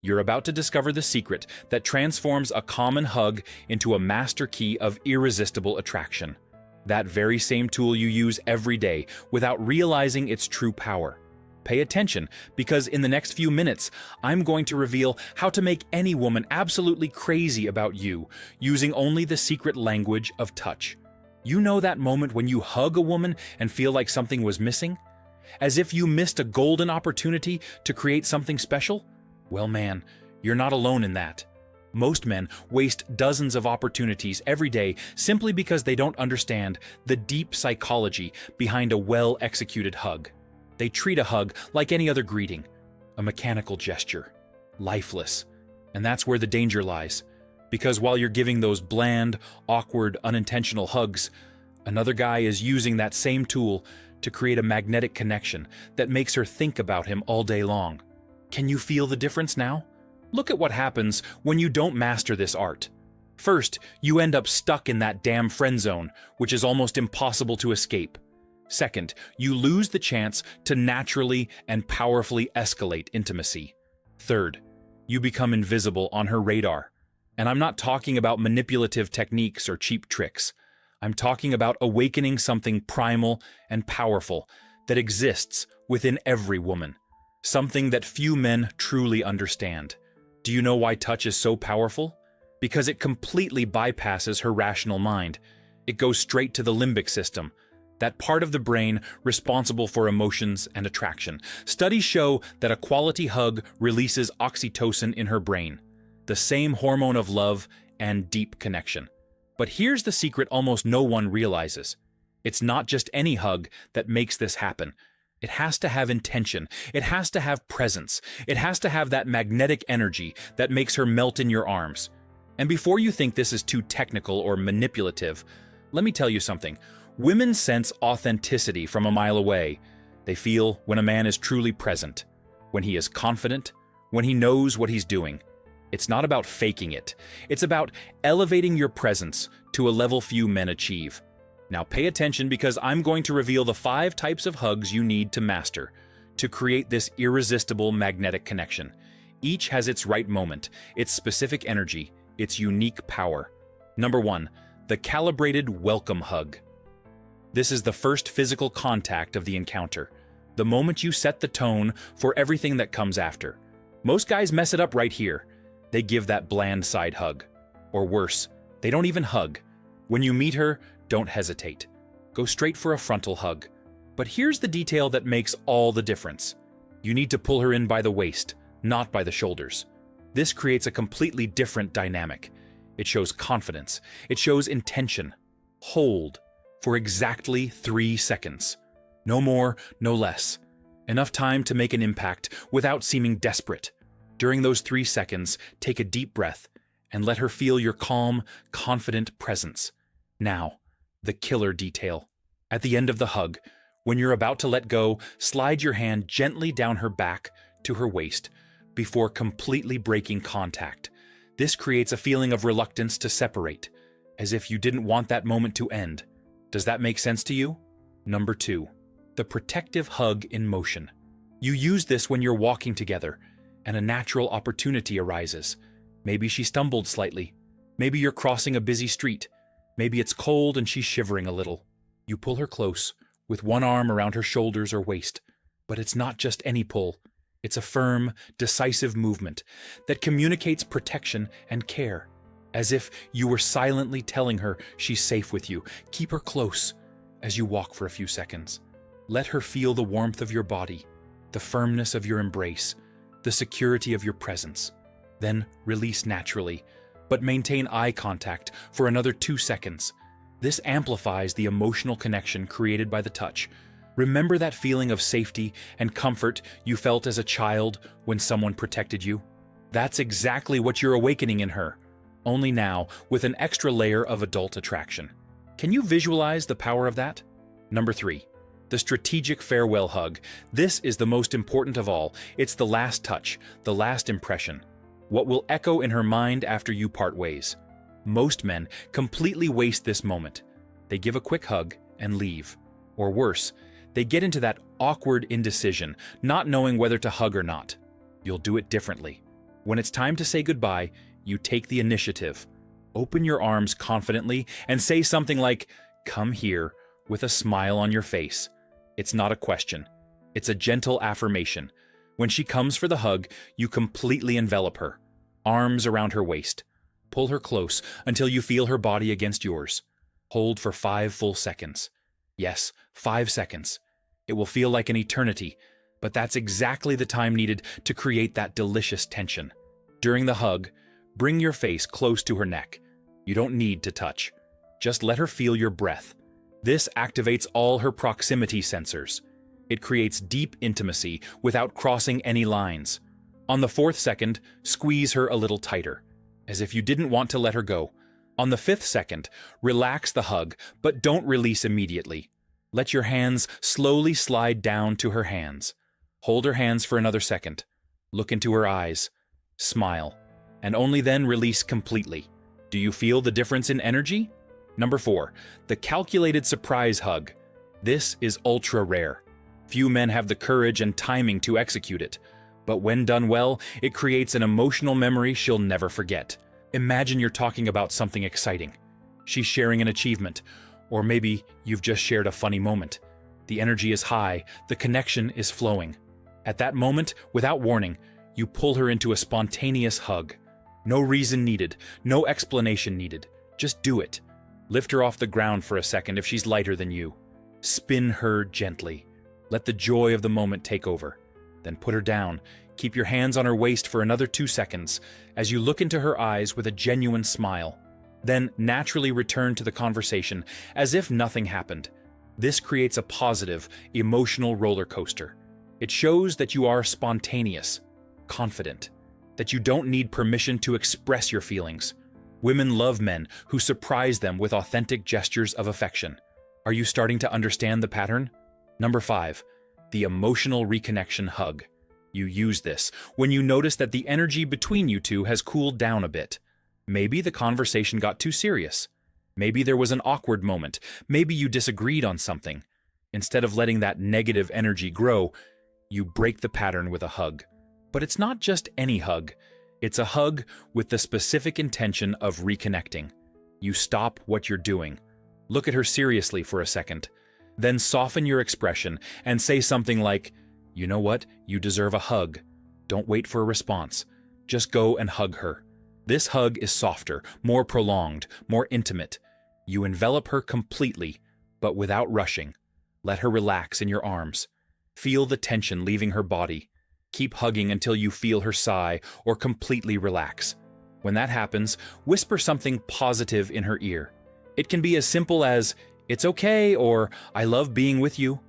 You're about to discover the secret that transforms a common hug into a master key of irresistible attraction. That very same tool you use every day without realizing its true power. Pay attention, because in the next few minutes, I'm going to reveal how to make any woman absolutely crazy about you using only the secret language of touch. You know that moment when you hug a woman and feel like something was missing? As if you missed a golden opportunity to create something special? Well, man, you're not alone in that. Most men waste dozens of opportunities every day simply because they don't understand the deep psychology behind a well-executed hug. They treat a hug like any other greeting, a mechanical gesture, lifeless. And that's where the danger lies. Because while you're giving those bland, awkward, unintentional hugs, another guy is using that same tool to create a magnetic connection that makes her think about him all day long. Can you feel the difference now? Look at what happens when you don't master this art. First, you end up stuck in that damn friend zone, which is almost impossible to escape. Second, you lose the chance to naturally and powerfully escalate intimacy. Third, you become invisible on her radar. And I'm not talking about manipulative techniques or cheap tricks. I'm talking about awakening something primal and powerful that exists within every woman. Something that few men truly understand. Do you know why touch is so powerful? Because it completely bypasses her rational mind. It goes straight to the limbic system, that part of the brain responsible for emotions and attraction. Studies show that a quality hug releases oxytocin in her brain, the same hormone of love and deep connection. But here's the secret almost no one realizes. It's not just any hug that makes this happen. It has to have intention. It has to have presence. It has to have that magnetic energy that makes her melt in your arms. And before you think this is too technical or manipulative, let me tell you something. Women sense authenticity from a mile away. They feel when a man is truly present, when he is confident, when he knows what he's doing. It's not about faking it. It's about elevating your presence to a level few men achieve. Now pay attention, because I'm going to reveal the 5 types of hugs you need to master to create this irresistible magnetic connection. Each has its right moment, its specific energy, its unique power. Number 1, the calibrated welcome hug. This is the first physical contact of the encounter, the moment you set the tone for everything that comes after. Most guys mess it up right here. They give that bland side hug. Or worse, they don't even hug. When you meet her, don't hesitate. Go straight for a frontal hug. But here's the detail that makes all the difference. You need to pull her in by the waist, not by the shoulders. This creates a completely different dynamic. It shows confidence. It shows intention. Hold for exactly 3 seconds. No more, no less. Enough time to make an impact without seeming desperate. During those 3 seconds, take a deep breath and let her feel your calm, confident presence. Now, the killer detail. At the end of the hug, when you're about to let go, slide your hand gently down her back to her waist before completely breaking contact. This creates a feeling of reluctance to separate, as if you didn't want that moment to end. Does that make sense to you? Number 2, the protective hug in motion. You use this when you're walking together and a natural opportunity arises. Maybe she stumbled slightly. Maybe you're crossing a busy street. Maybe it's cold and she's shivering a little. You pull her close, with one arm around her shoulders or waist. But it's not just any pull. It's a firm, decisive movement that communicates protection and care, as if you were silently telling her she's safe with you. Keep her close as you walk for a few seconds. Let her feel the warmth of your body, the firmness of your embrace, the security of your presence. Then release naturally, but maintain eye contact for another 2 seconds. This amplifies the emotional connection created by the touch. Remember that feeling of safety and comfort you felt as a child when someone protected you? That's exactly what you're awakening in her, only now with an extra layer of adult attraction. Can you visualize the power of that? Number 3, the strategic farewell hug. This is the most important of all. It's the last touch, the last impression. What will echo in her mind after you part ways? Most men completely waste this moment. They give a quick hug and leave. Or worse, they get into that awkward indecision, not knowing whether to hug or not. You'll do it differently. When it's time to say goodbye, you take the initiative. Open your arms confidently and say something like, "Come here," with a smile on your face. It's not a question. It's a gentle affirmation. When she comes for the hug, you completely envelop her. Arms around her waist. Pull her close until you feel her body against yours. Hold for 5 full seconds. Yes, 5 seconds. It will feel like an eternity, but that's exactly the time needed to create that delicious tension. During the hug, bring your face close to her neck. You don't need to touch. Just let her feel your breath. This activates all her proximity sensors. It creates deep intimacy without crossing any lines. On the 4th second, squeeze her a little tighter, as if you didn't want to let her go. On the 5th second, relax the hug, but don't release immediately. Let your hands slowly slide down to her hands. Hold her hands for another second. Look into her eyes. Smile. And only then release completely. Do you feel the difference in energy? Number 4, the calculated surprise hug. This is ultra rare. Few men have the courage and timing to execute it. But when done well, it creates an emotional memory she'll never forget. Imagine you're talking about something exciting. She's sharing an achievement, or maybe you've just shared a funny moment. The energy is high, the connection is flowing. At that moment, without warning, you pull her into a spontaneous hug. No reason needed, no explanation needed. Just do it. Lift her off the ground for a second if she's lighter than you. Spin her gently. Let the joy of the moment take over. Then put her down. Keep your hands on her waist for another 2 seconds as you look into her eyes with a genuine smile. Then naturally return to the conversation as if nothing happened. This creates a positive, emotional roller coaster. It shows that you are spontaneous, confident, that you don't need permission to express your feelings. Women love men who surprise them with authentic gestures of affection. Are you starting to understand the pattern? Number 5, the emotional reconnection hug. You use this when you notice that the energy between you two has cooled down a bit. Maybe the conversation got too serious. Maybe there was an awkward moment. Maybe you disagreed on something. Instead of letting that negative energy grow, you break the pattern with a hug. But it's not just any hug. It's a hug with the specific intention of reconnecting. You stop what you're doing. Look at her seriously for a second. Then soften your expression and say something like, "You know what? You deserve a hug." Don't wait for a response. Just go and hug her. This hug is softer, more prolonged, more intimate. You envelop her completely, but without rushing. Let her relax in your arms. Feel the tension leaving her body. Keep hugging until you feel her sigh or completely relax. When that happens, whisper something positive in her ear. It can be as simple as, "It's okay," or "I love being with you."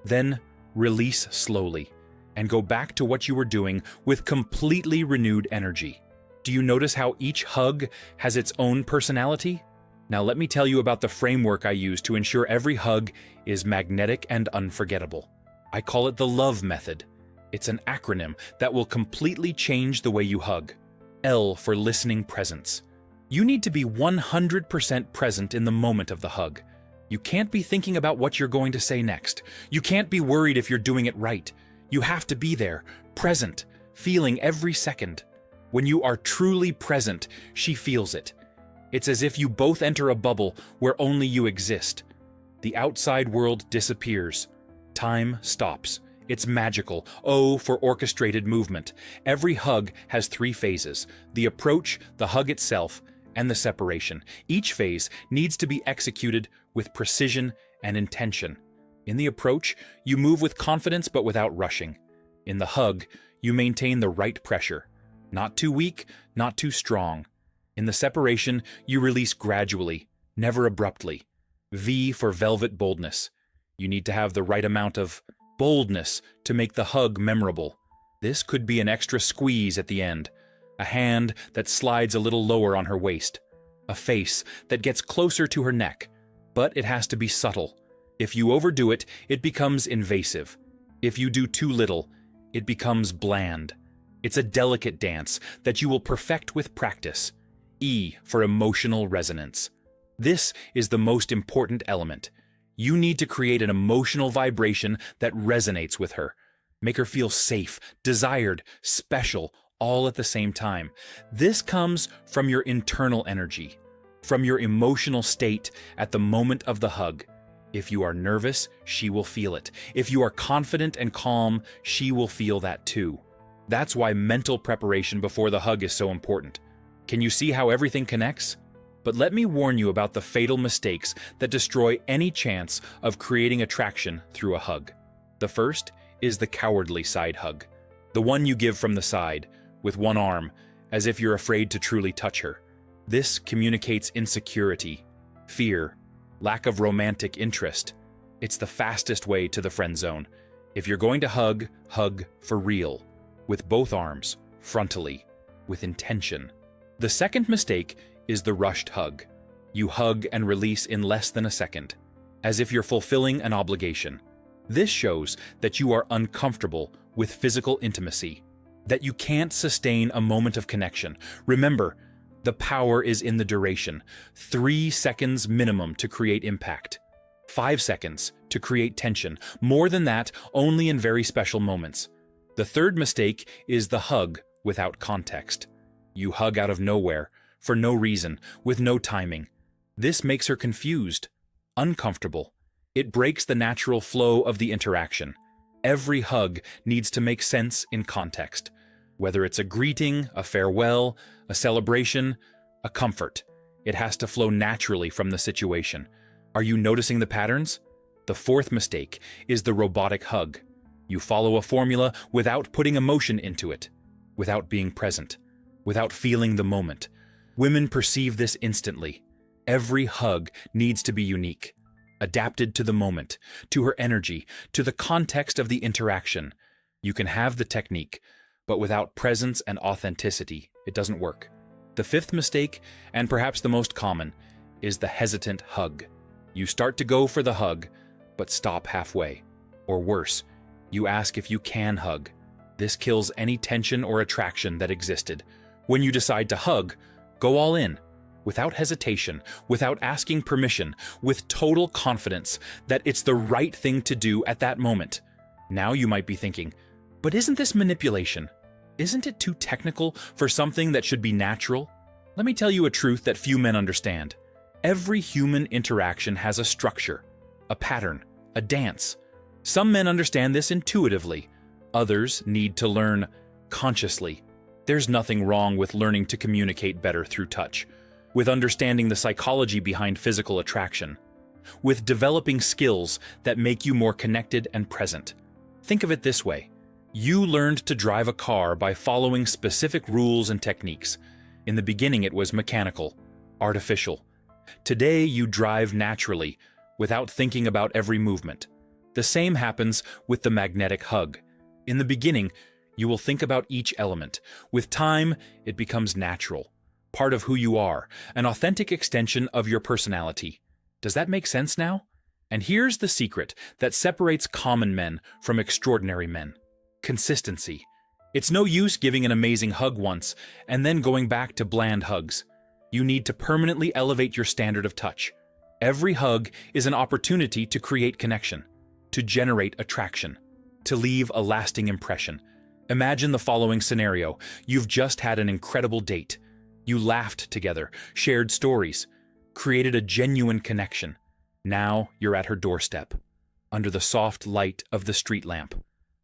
Then release slowly and go back to what you were doing with completely renewed energy. Do you notice how each hug has its own personality? Now let me tell you about the framework I use to ensure every hug is magnetic and unforgettable. I call it the LOVE method. It's an acronym that will completely change the way you hug. L for listening presence. You need to be 100% present in the moment of the hug. You can't be thinking about what you're going to say next. You can't be worried if you're doing it right. You have to be there, present, feeling every second. When you are truly present, she feels it. It's as if you both enter a bubble where only you exist. The outside world disappears. Time stops. It's magical. O for orchestrated movement. Every hug has 3 phases: the approach, the hug itself, and the separation. Each phase needs to be executed with precision and intention. In the approach, you move with confidence but without rushing. In the hug, you maintain the right pressure. Not too weak, not too strong. In the separation, you release gradually, never abruptly. V for velvet boldness. You need to have the right amount of boldness to make the hug memorable. This could be an extra squeeze at the end, a hand that slides a little lower on her waist, a face that gets closer to her neck, but it has to be subtle. If you overdo it, it becomes invasive. If you do too little, it becomes bland. It's a delicate dance that you will perfect with practice. E for emotional resonance. This is the most important element. You need to create an emotional vibration that resonates with her. Make her feel safe, desired, special, all at the same time. This comes from your internal energy, from your emotional state at the moment of the hug. If you are nervous, she will feel it. If you are confident and calm, she will feel that too. That's why mental preparation before the hug is so important. Can you see how everything connects? But let me warn you about the fatal mistakes that destroy any chance of creating attraction through a hug. The first is the cowardly side hug, the one you give from the side, with one arm, as if you're afraid to truly touch her. This communicates insecurity, fear, lack of romantic interest. It's the fastest way to the friend zone. If you're going to hug, hug for real, with both arms, frontally, with intention. The second mistake is the rushed hug. You hug and release in less than a second, as if you're fulfilling an obligation. This shows that you are uncomfortable with physical intimacy, that you can't sustain a moment of connection. Remember, the power is in the duration. 3 seconds minimum to create impact. 5 seconds to create tension. More than that, only in very special moments. The third mistake is the hug without context. You hug out of nowhere, for no reason, with no timing. This makes her confused, uncomfortable. It breaks the natural flow of the interaction. Every hug needs to make sense in context. Whether it's a greeting, a farewell, a celebration, a comfort, it has to flow naturally from the situation. Are you noticing the patterns? The fourth mistake is the robotic hug. You follow a formula without putting emotion into it, without being present, without feeling the moment. Women perceive this instantly. Every hug needs to be unique, adapted to the moment, to her energy, to the context of the interaction. You can have the technique, but without presence and authenticity, it doesn't work. The fifth mistake, and perhaps the most common, is the hesitant hug. You start to go for the hug, but stop halfway. Or worse, you ask if you can hug. This kills any tension or attraction that existed. When you decide to hug, go all in, without hesitation, without asking permission, with total confidence that it's the right thing to do at that moment. Now you might be thinking, but isn't this manipulation? Isn't it too technical for something that should be natural? Let me tell you a truth that few men understand. Every human interaction has a structure, a pattern, a dance. Some men understand this intuitively. Others need to learn consciously. There's nothing wrong with learning to communicate better through touch, with understanding the psychology behind physical attraction, with developing skills that make you more connected and present. Think of it this way. You learned to drive a car by following specific rules and techniques. In the beginning, it was mechanical, artificial. Today, you drive naturally, without thinking about every movement. The same happens with the magnetic hug. In the beginning, you will think about each element. With time, it becomes natural, part of who you are, an authentic extension of your personality. Does that make sense now? And here's the secret that separates common men from extraordinary men. Consistency. It's no use giving an amazing hug once and then going back to bland hugs. You need to permanently elevate your standard of touch. Every hug is an opportunity to create connection, to generate attraction, to leave a lasting impression. Imagine the following scenario. You've just had an incredible date. You laughed together, shared stories, created a genuine connection. Now you're at her doorstep, under the soft light of the street lamp.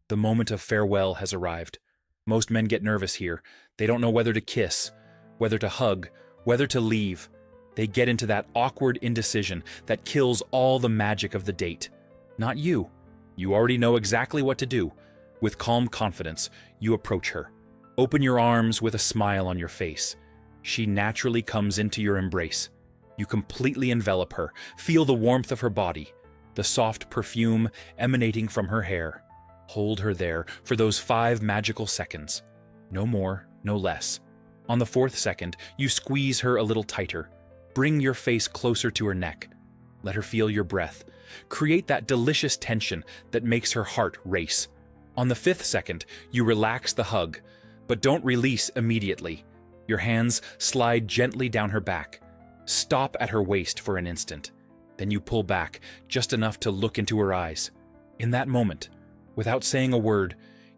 The moment of farewell has arrived. Most men get nervous here. They don't know whether to kiss, whether to hug, whether to leave. They get into that awkward indecision that kills all the magic of the date. Not you. You already know exactly what to do. With calm confidence, you approach her. Open your arms with a smile on your face. She naturally comes into your embrace. You completely envelop her, feel the warmth of her body, the soft perfume emanating from her hair. Hold her there for those 5 magical seconds. No more, no less. On the 4th second, you squeeze her a little tighter. Bring your face closer to her neck. Let her feel your breath. Create that delicious tension that makes her heart race. On the 5th second, you relax the hug, but don't release immediately. Your hands slide gently down her back. Stop at her waist for an instant. Then you pull back, just enough to look into her eyes. In that moment, without saying a word,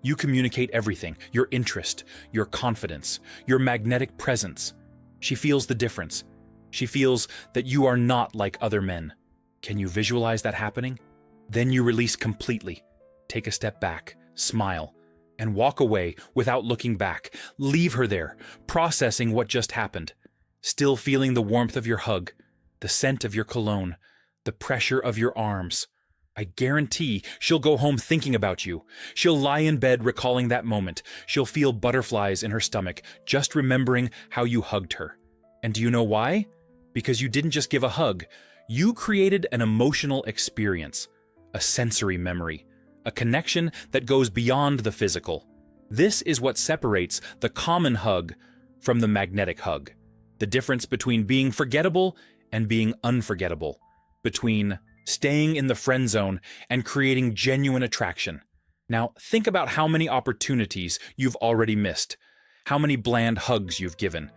You communicate everything, your interest, your confidence, your magnetic presence. She feels the difference. She feels that you are not like other men. Can you visualize that happening? Then you release completely. Take a step back, smile, and walk away without looking back. Leave her there, processing what just happened. Still feeling the warmth of your hug, the scent of your cologne, the pressure of your arms. I guarantee she'll go home thinking about you. She'll lie in bed recalling that moment. She'll feel butterflies in her stomach, just remembering how you hugged her. And do you know why? Because you didn't just give a hug. You created an emotional experience, a sensory memory, a connection that goes beyond the physical. This is what separates the common hug from the magnetic hug. The difference between being forgettable and being unforgettable. Between staying in the friend zone and creating genuine attraction. Now, think about how many opportunities you've already missed, how many bland hugs you've given,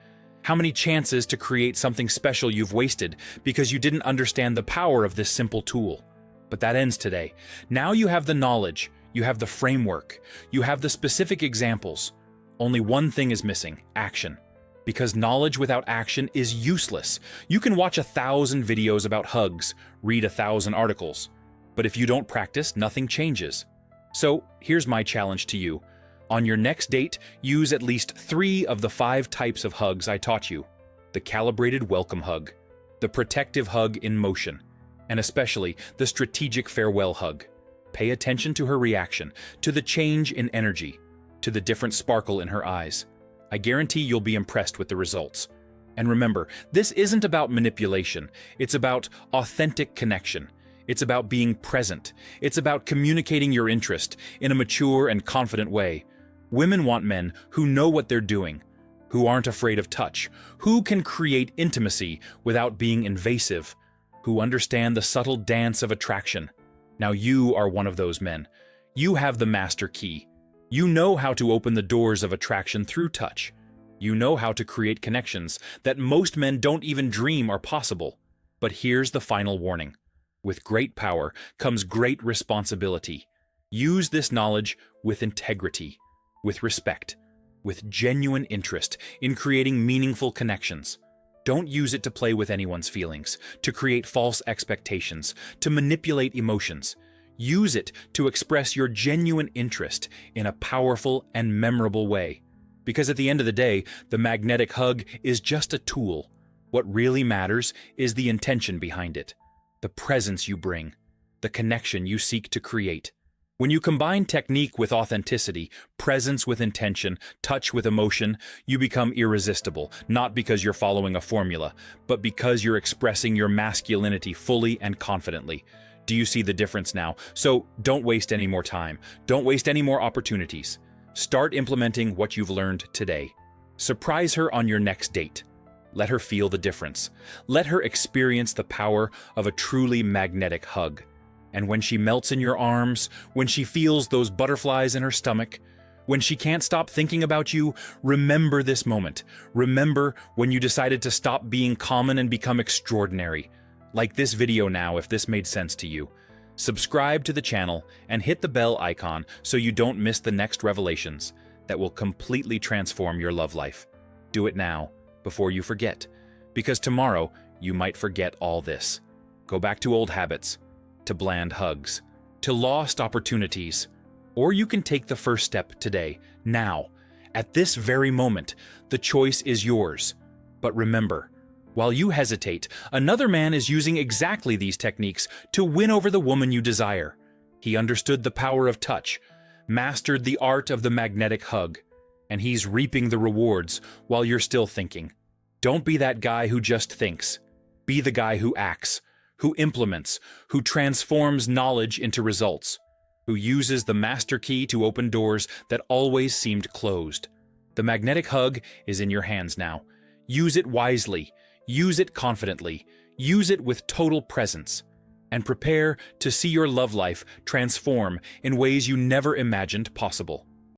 how many chances to create something special you've wasted because you didn't understand the power of this simple tool. But that ends today. Now you have the knowledge, you have the framework, you have the specific examples. Only one thing is missing: action. Because knowledge without action is useless. You can watch 1,000 videos about hugs, read 1,000 articles, but if you don't practice, nothing changes. So here's my challenge to you. On your next date, use at least 3 of the 5 types of hugs I taught you. The calibrated welcome hug, the protective hug in motion, and especially the strategic farewell hug. Pay attention to her reaction, to the change in energy, to the different sparkle in her eyes. I guarantee you'll be impressed with the results. And remember, this isn't about manipulation. It's about authentic connection. It's about being present. It's about communicating your interest in a mature and confident way. Women want men who know what they're doing, who aren't afraid of touch, who can create intimacy without being invasive, who understand the subtle dance of attraction. Now you are one of those men. You have the master key. You know how to open the doors of attraction through touch. You know how to create connections that most men don't even dream are possible. But here's the final warning. With great power comes great responsibility. Use this knowledge with integrity, with respect, with genuine interest in creating meaningful connections. Don't use it to play with anyone's feelings, to create false expectations, to manipulate emotions. Use it to express your genuine interest in a powerful and memorable way. Because at the end of the day, the magnetic hug is just a tool. What really matters is the intention behind it, the presence you bring, the connection you seek to create. When you combine technique with authenticity, presence with intention, touch with emotion, you become irresistible, not because you're following a formula, but because you're expressing your masculinity fully and confidently. Do you see the difference now? So don't waste any more time. Don't waste any more opportunities. Start implementing what you've learned today. Surprise her on your next date. Let her feel the difference. Let her experience the power of a truly magnetic hug. And when she melts in your arms, when she feels those butterflies in her stomach, when she can't stop thinking about you, remember this moment. Remember when you decided to stop being common and become extraordinary. Like this video now if this made sense to you. Subscribe to the channel and hit the bell icon so you don't miss the next revelations that will completely transform your love life. Do it now, before you forget, because tomorrow you might forget all this. Go back to old habits, to bland hugs, to lost opportunities, or you can take the first step today, now. At this very moment, the choice is yours. But remember, while you hesitate, another man is using exactly these techniques to win over the woman you desire. He understood the power of touch, mastered the art of the magnetic hug, and he's reaping the rewards while you're still thinking. Don't be that guy who just thinks. Be the guy who acts, who implements, who transforms knowledge into results, who uses the master key to open doors that always seemed closed. The magnetic hug is in your hands now. Use it wisely. Use it confidently, use it with total presence, and prepare to see your love life transform in ways you never imagined possible.